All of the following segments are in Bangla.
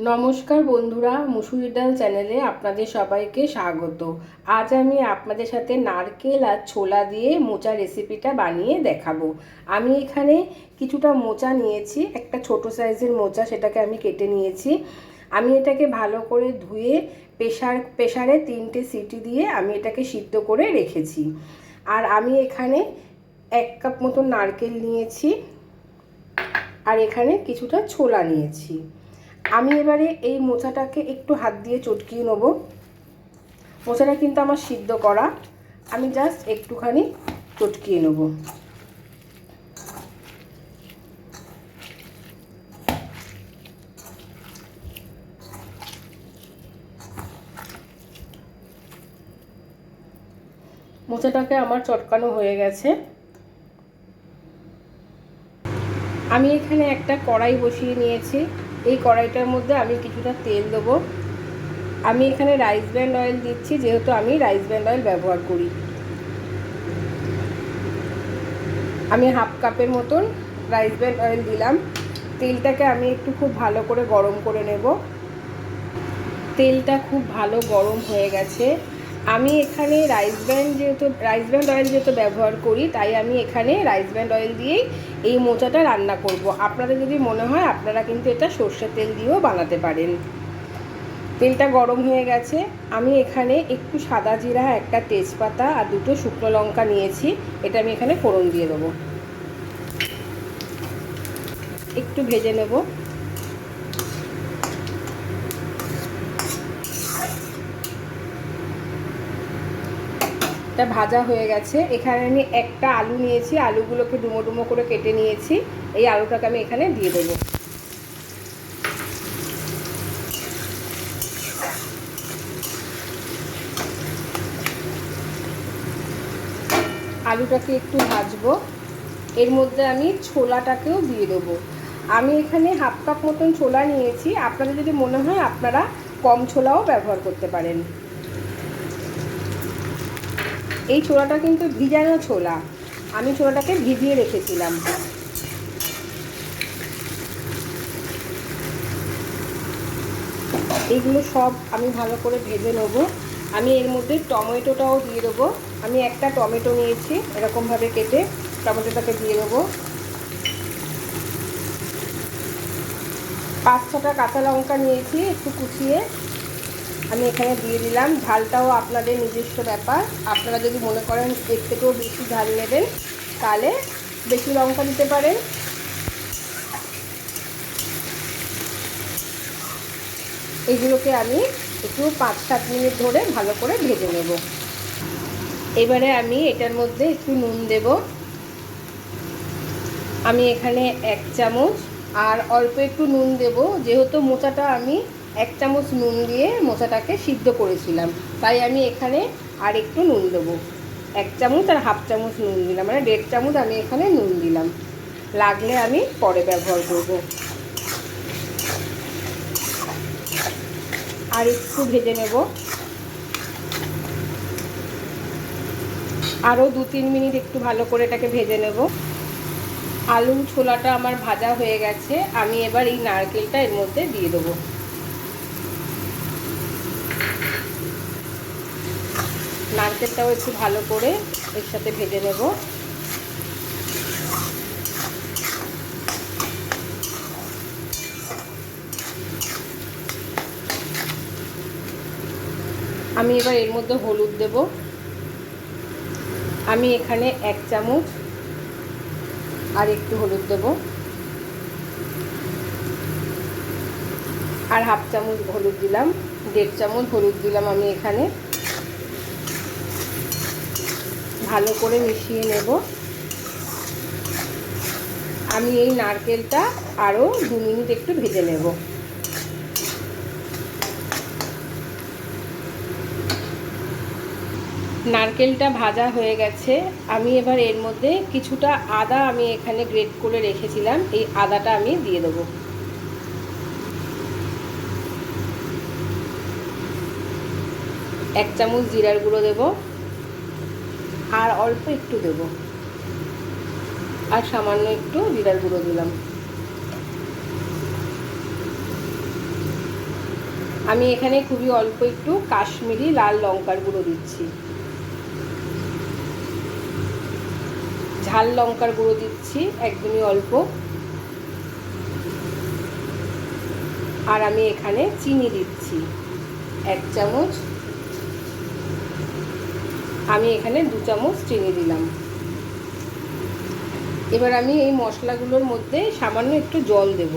নমস্কার বন্ধুরা, মুসুরির ডাল চ্যানেলে আপনাদের সবাইকে স্বাগত। আজ আমি আপনাদের সাথে নারকেল আর ছোলা দিয়ে মোচা রেসিপিটা বানিয়ে দেখাবো। আমি এখানে কিছুটা মোচা নিয়েছি, একটা ছোট সাইজের মোচা, সেটাকে আমি কেটে নিয়েছি। আমি এটাকে ভালো করে ধুয়ে প্রেসারে 3টে সিটি দিয়ে আমি এটাকে সিদ্ধ করে রেখেছি। আর আমি এখানে 1 কাপ মতো নারকেল নিয়েছি, আর এখানে কিছুটা ছোলা নিয়েছি। আমি এবারে এই মোচাটাকে একটু হাত দিয়ে চটকিয়ে নেব। মোচাটা কিন্তু আমার সিদ্ধ করা, আমি জাস্ট একটুখানি চটকিয়ে নেব। মোচাটাকে আমার চটকানো হয়ে গেছে। আমি এখানে একটা কড়াই বসিয়ে নিয়েছি। এই কড়াইটার মধ্যে আমি কিছুটা তেল দেবো। আমি এখানে রাইস ব্র্যান্ড অয়েল দিচ্ছি, যেহেতু আমি রাইস ব্র্যান্ড অয়েল ব্যবহার করি। আমি 1/2 কাপের মতন রাইস ব্র্যান্ড অয়েল দিলাম। তেলটাকে আমি একটু খুব ভালো করে গরম করে নেব। তেলটা খুব ভালো গরম হয়ে গেছে। আমি এখানে রাইস ব্র্যান্ড অয়েল যেহেতু ব্যবহার করি, তাই আমি এখানে রাইস ব্র্যান্ড অয়েল দিয়েই এই মোচাটা রান্না করব। আপনাদের যদি মনে হয় আপনারা কিন্তু এটা সর্ষের তেল দিয়েও বানাতে পারেন। তেলটা গরম হয়ে গেছে। আমি এখানে একটু সাদা জিরা, একটা তেজপাতা আর 2টো শুকনো লঙ্কা নিয়েছি। এটা আমি এখানে ফোড়ন দিয়ে দেবো। একটু ভেজে নেব। এটা ভাজা হয়ে গেছে। এখানে আমি একটা আলু নিয়েছি, আলুগুলোকে ডুমো ডুমো করে কেটে নিয়েছি। এই আলুটাকে আমি এখানে দিয়ে দেবো। আলুটাকে একটু ভাজবো। এর মধ্যে আমি ছোলাটাকেও দিয়ে দেবো। আমি এখানে 1/2 কাপ মতন ছোলা নিয়েছি। আপনাদের যদি মনে হয় আপনারা কম ছোলাও ব্যবহার করতে পারেন। এই ছোলাটা কিন্তু ভিজানো ছোলা, আমি ছোলাটাকে ভিজিয়ে রেখেছিলাম। এইগুলো সব আমি ভালো করে ভেজে নেব। আমি এর মধ্যে টমেটোটাও দিয়ে দেবো। আমি একটা টমেটো নিয়েছি, এরকমভাবে কেটে টমেটোটাকে দিয়ে দেবো। 5-6টা কাঁচা লঙ্কা নিয়েছি, একটু কুচিয়ে আমি এখানে দিয়ে দিলাম। ঝালটাও আপনাদের নিজস্ব ব্যাপার। আপনারা যদি মনে করেন এর থেকেও বেশি ঝাল নেবেন, তাহলে বেশি লঙ্কা দিতে পারেন। এগুলোকে আমি একটু 5-7 মিনিট ধরে ভালো করে ভেজে নেব। এবারে আমি এটার মধ্যে একটু নুন দেব। আমি এখানে 1 চামচ, আর অল্প একটু নুন দেব, যেহেতু মোচাটা আমি 1 চামচ নুন দিয়ে মোচাটাকে সিদ্ধ করেছিলাম, তাই আমি এখানে আর একটু নুন দেবো। 1 চামচ আর 1/2 চামচ নুন দিলাম, মানে 1.5 চামচ আমি এখানে নুন দিলাম। লাগলে আমি পরে ব্যবহার করব। আর একটু ভেজে নেব। আরও 2-3 মিনিট একটু ভালো করে এটাকে ভেজে নেব। আলু ছোলাটা আমার ভাজা হয়ে গেছে। আমি এবার এই নারকেলটা এর মধ্যে দিয়ে দেবো। নারকেলটাও একটু ভালো করে এর সাথে ভেজে নেব। আমি এবার এর মধ্যে হলুদ দেব। আমি এখানে 1 চামচ আর একটু হলুদ দেব, আর 1/2 চামচ হলুদ দিলাম, 1.5 চামচ হলুদ দিলাম। আমি এখানে ভালো করে মিশিয়ে নেব। আমি এই নারকেলটা আরও 2 মিনিট একটু ভেজে নেব। নারকেলটা ভাজা হয়ে গেছে। আমি এবার এর মধ্যে কিছুটা আদা আমি এখানে গ্রেট করে রেখেছিলাম, এই আদাটা আমি দিয়ে দেবো। 1 চামচ জিরার গুঁড়ো দেব, আর অল্প একটু দেব, আর সামান্য একটু জিরার গুঁড়ো দিলাম। আমি এখানে খুবই অল্প একটু কাশ্মীরি লাল লঙ্কার গুঁড়ো দিচ্ছি, ঝাল লঙ্কার গুঁড়ো দিচ্ছি একদমই অল্প। আর আমি এখানে চিনি দিচ্ছি 1 চামচ, আমি এখানে 2 চামচ চিনি দিলাম। এবার আমি এই মশলাগুলোর মধ্যে সামান্য একটু জল দেব।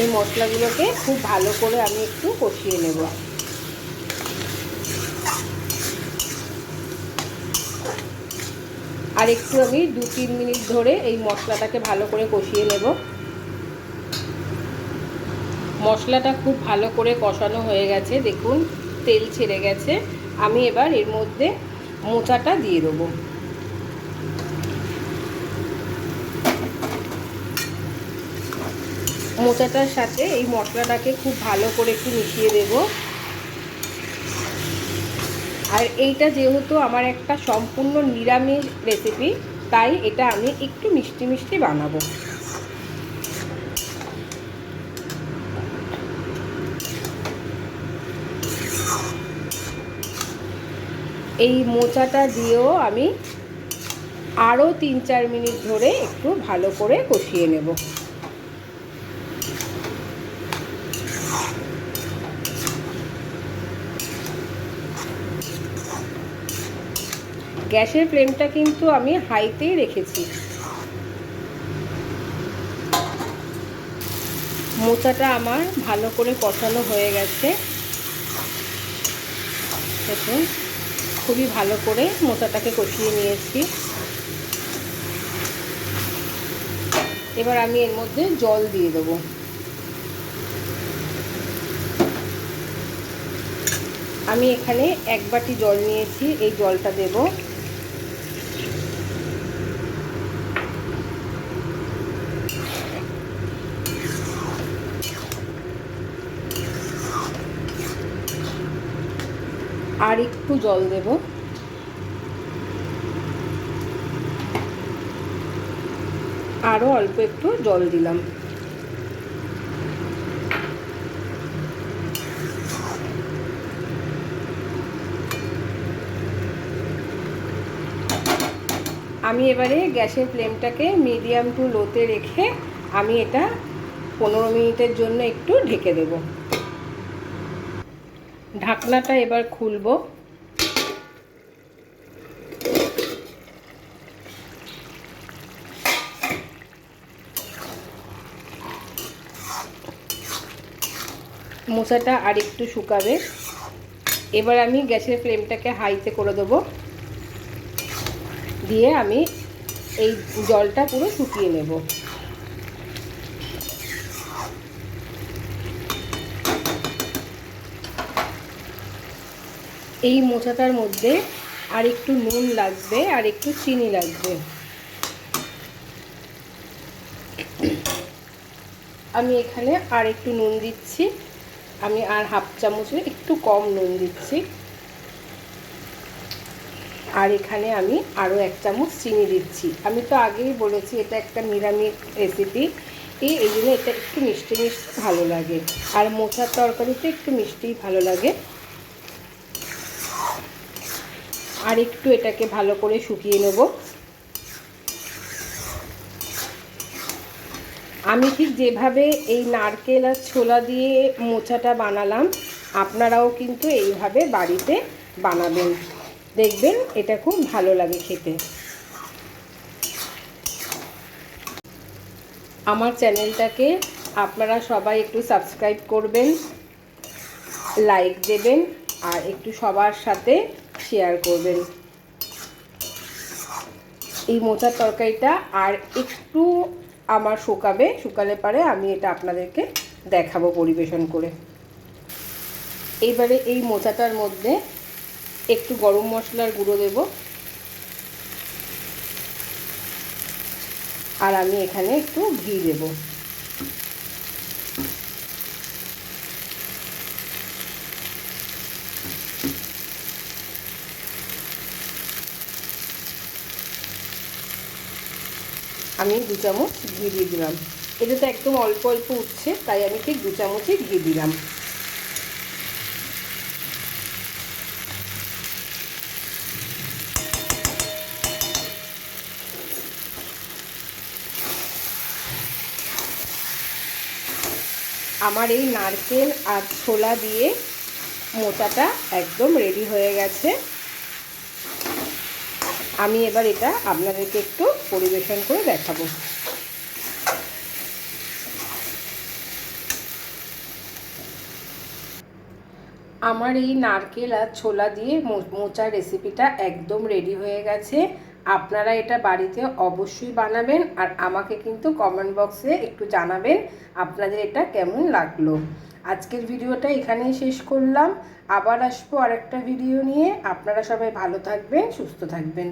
এই মশলাগুলোকে খুব ভালো করে আমি একটু কষিয়ে নেব। আর একটু আমি 2-3 মিনিট ধরে এই মশলাটাকে ভালো করে কষিয়ে নেব। মশলাটা খুব ভালো করে কষানো হয়ে গেছে, দেখুন তেল ছেড়ে গেছে। আমি এবার এর মধ্যে মোচাটা দিয়ে দেবো। মোচাটার সাথে এই মশলাটাকে খুব ভালো করে একটু মিশিয়ে দেব। আর এইটা যেহেতু আমার একটা সম্পূর্ণ নিরামিষ রেসিপি, তাই এটা আমি একটু মিষ্টি মিষ্টি বানাবো। এই মোচাটা দিয়েও আমি আরও 3-4 মিনিট ধরে একটু ভালো করে কষিয়ে নেব। গ্যাসের ফ্লেমটা কিন্তু আমি হাইতেই রেখেছি। মোচাটা আমার ভালো করে কষানো হয়ে গেছে, দেখুন খুবই ভালো করে মোচাটাকে কষিয়ে নিয়েছি। এবার আমি এর মধ্যে জল দিয়ে দেবো। আমি এখানে 1 বাটি জল নিয়েছি, এই জলটা দেব। আর একটু জল দেব। আরও অল্প একটু জল দিলাম। আমি এবারে গ্যাসের ফ্লেমটাকে মিডিয়াম টু লোতে রেখে আমি এটা 15 মিনিটের জন্য একটু ঢেকে দেব। ঢাকনাটা এবার খুলব। মোচাটা আর একটু শুকাবে। এবার আমি গ্যাসের ফ্লেমটাকে হাইতে করে দেবো, দিয়ে আমি এই জলটা পুরো শুকিয়ে নেব। এই মোচাটার মধ্যে আর একটু নুন লাগবে, আর একটু চিনি লাগবে। আমি এখানে আর একটু নুন দিচ্ছি, আমি আর হাফ চামচের একটু কম নুন দিচ্ছি। আর এখানে আমি আরও 1 চামচ চিনি দিচ্ছি। আমি তো আগেই বলেছি এটা একটা নিরামিষ রেসিপি, এই জন্য এটা একটু মিষ্টি মিষ্টি ভালো লাগে। আর মোচার তরকারিতে একটু মিষ্টিই ভালো লাগে। আর একটু এটাকে ভালো করে শুকিয়ে নেব। আমি ঠিক যেভাবে এই নারকেল আর ছোলা দিয়ে মোচাটা বানালাম, আপনারাও কিন্তু এইভাবে বাড়িতে বানাবেন, দেখবেন এটা খুব ভালো লাগে খেতে। আমার চ্যানেলটাকে আপনারা সবাই একটু সাবস্ক্রাইব করবেন, লাইক দেবেন, আর একটু সবার সাথে শেয়ার করবেন। এই মোচার তরকারিটা আর একটু আমার শুকালে পরে আমি এটা আপনাদেরকে দেখাবো পরিবেশন করে। এইবারে এই মোচাটার মধ্যে একটু গরম মশলার গুঁড়ো দেব। আর আমি এখানে একটু ঘি দেব। আমি 2 চামচ ঘি দিয়ে দিলাম। এটা তো একদম অল্প অল্প উঠছে, তাই আমি ঠিক 2 চামচই ঘি দিলাম। আমার এই নারকেল আর ছোলা দিয়ে মোচাটা একদম রেডি হয়ে গেছে। আমি এবার এটা আপনাদেরকে একটু পরিবেশন করে দেখাবো। আমার এই নারকেল আর ছোলা দিয়ে মোচার রেসিপিটা একদম রেডি হয়ে গেছে। আপনারা এটা বাড়িতে অবশ্যই বানাবেন, আর আমাকে কিন্তু কমেন্ট বক্সে একটু জানাবেন আপনাদের এটা কেমন লাগলো। আজকের ভিডিওটা এখানেই শেষ করলাম। আবার আসবো আরেকটা ভিডিও নিয়ে। আপনারা সবাই ভালো থাকবেন, সুস্থ থাকবেন।